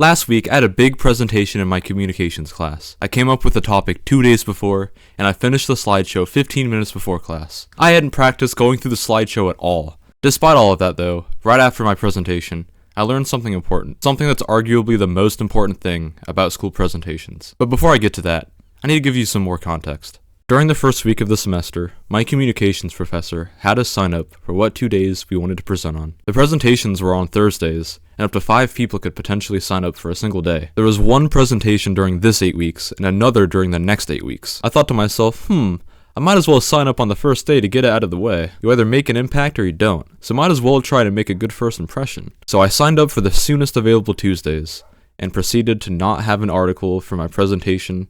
Last week, I had a big presentation in my communications class. I came up with the topic 2 days before, and I finished the slideshow 15 minutes before class. I hadn't practiced going through the slideshow at all. Despite all of that though, right after my presentation, I learned something important. Something that's arguably the most important thing about school presentations. But before I get to that, I need to give you some more context. During the first week of the semester, my communications professor had us sign up for what 2 days we wanted to present on. The presentations were on Thursdays, and up to 5 people could potentially sign up for a single day. There was one presentation during this 8 weeks, and another during the next 8 weeks. I thought to myself, I might as well sign up on the first day to get it out of the way. You either make an impact or you don't, so might as well try to make a good first impression. So I signed up for the soonest available Tuesdays, and proceeded to not have an article for my presentation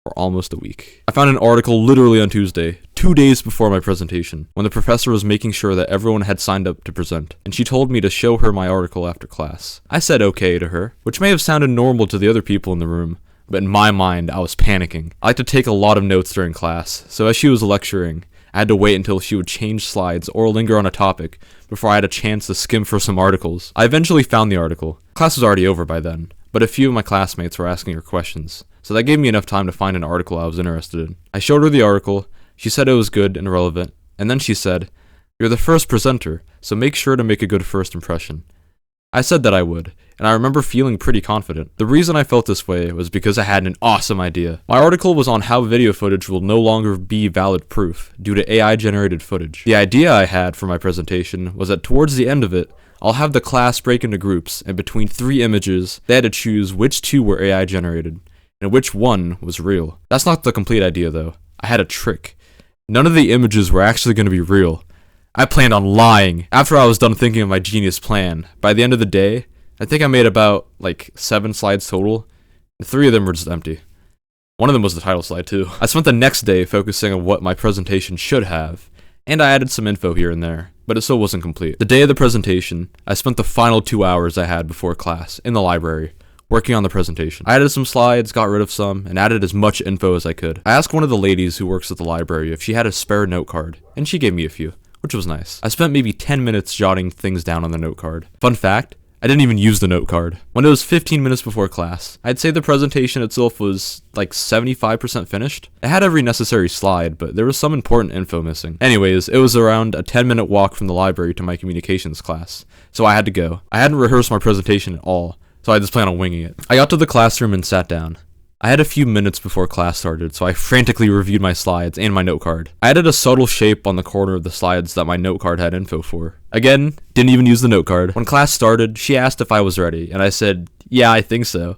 for almost a week. I found an article literally on Tuesday, 2 days before my presentation, when the professor was making sure that everyone had signed up to present, and she told me to show her my article after class. I said okay to her, which may have sounded normal to the other people in the room, but in my mind, I was panicking. I like to take a lot of notes during class, so as she was lecturing, I had to wait until she would change slides or linger on a topic before I had a chance to skim for some articles. I eventually found the article. Class was already over by then, but a few of my classmates were asking her questions, so that gave me enough time to find an article I was interested in. I showed her the article, she said it was good and relevant, and then she said, "You're the first presenter, so make sure to make a good first impression." I said that I would, and I remember feeling pretty confident. The reason I felt this way was because I had an awesome idea. My article was on how video footage will no longer be valid proof due to AI-generated footage. The idea I had for my presentation was that towards the end of it, I'll have the class break into groups, and between 3 images, they had to choose which 2 were AI-generated, and which one was real. That's not the complete idea though. I had a trick. None of the images were actually going to be real. I planned on lying. After I was done thinking of my genius plan, by the end of the day, I think I made about 7 slides total, and 3 of them were just empty. One of them was the title slide too. I spent the next day focusing on what my presentation should have, and I added some info here and there, but it still wasn't complete. The day of the presentation, I spent the final 2 hours I had before class in the library, working on the presentation. I added some slides, got rid of some, and added as much info as I could. I asked one of the ladies who works at the library if she had a spare note card, and she gave me a few, which was nice. I spent maybe 10 minutes jotting things down on the note card. Fun fact, I didn't even use the note card. When it was 15 minutes before class, I'd say the presentation itself was 75% finished. It had every necessary slide, but there was some important info missing. Anyways, it was around a 10-minute walk from the library to my communications class, so I had to go. I hadn't rehearsed my presentation at all, so I just planned on winging it. I got to the classroom and sat down. I had a few minutes before class started, so I frantically reviewed my slides and my note card. I added a subtle shape on the corner of the slides that my note card had info for. Again, didn't even use the note card. When class started, she asked if I was ready, and I said, "Yeah, I think so."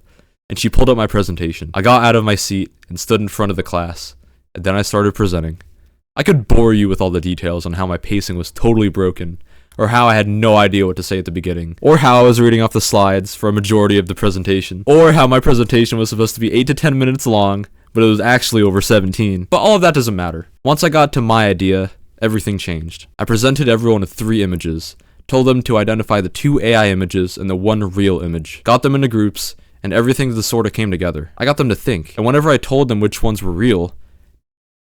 And she pulled up my presentation. I got out of my seat and stood in front of the class, and then I started presenting. I could bore you with all the details on how my pacing was totally broken, or how I had no idea what to say at the beginning, or how I was reading off the slides for a majority of the presentation, or how my presentation was supposed to be 8 to 10 minutes long, but it was actually over 17. But all of that doesn't matter. Once I got to my idea, everything changed. I presented everyone with 3 images, told them to identify the 2 AI images and the 1 real image, got them into groups, and everything just sorta came together. I got them to think, and whenever I told them which ones were real,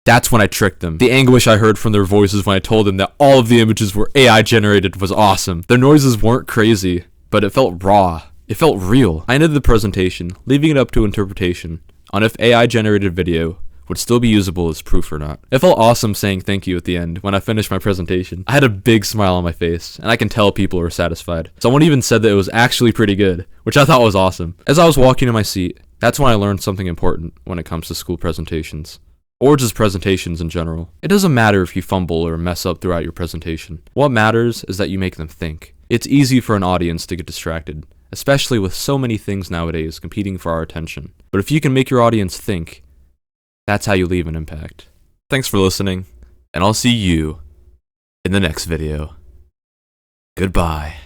that's when I tricked them. The anguish I heard from their voices when I told them that all of the images were AI generated was awesome. Their noises weren't crazy, but it felt raw. It felt real. I ended the presentation, leaving it up to interpretation on if AI generated video would still be usable as proof or not. It felt awesome saying thank you at the end when I finished my presentation. I had a big smile on my face, and I can tell people were satisfied. Someone even said that it was actually pretty good, which I thought was awesome. As I was walking to my seat, that's when I learned something important when it comes to school presentations. Or just presentations in general. It doesn't matter if you fumble or mess up throughout your presentation. What matters is that you make them think. It's easy for an audience to get distracted, especially with so many things nowadays competing for our attention. But if you can make your audience think, that's how you leave an impact. Thanks for listening, and I'll see you in the next video. Goodbye.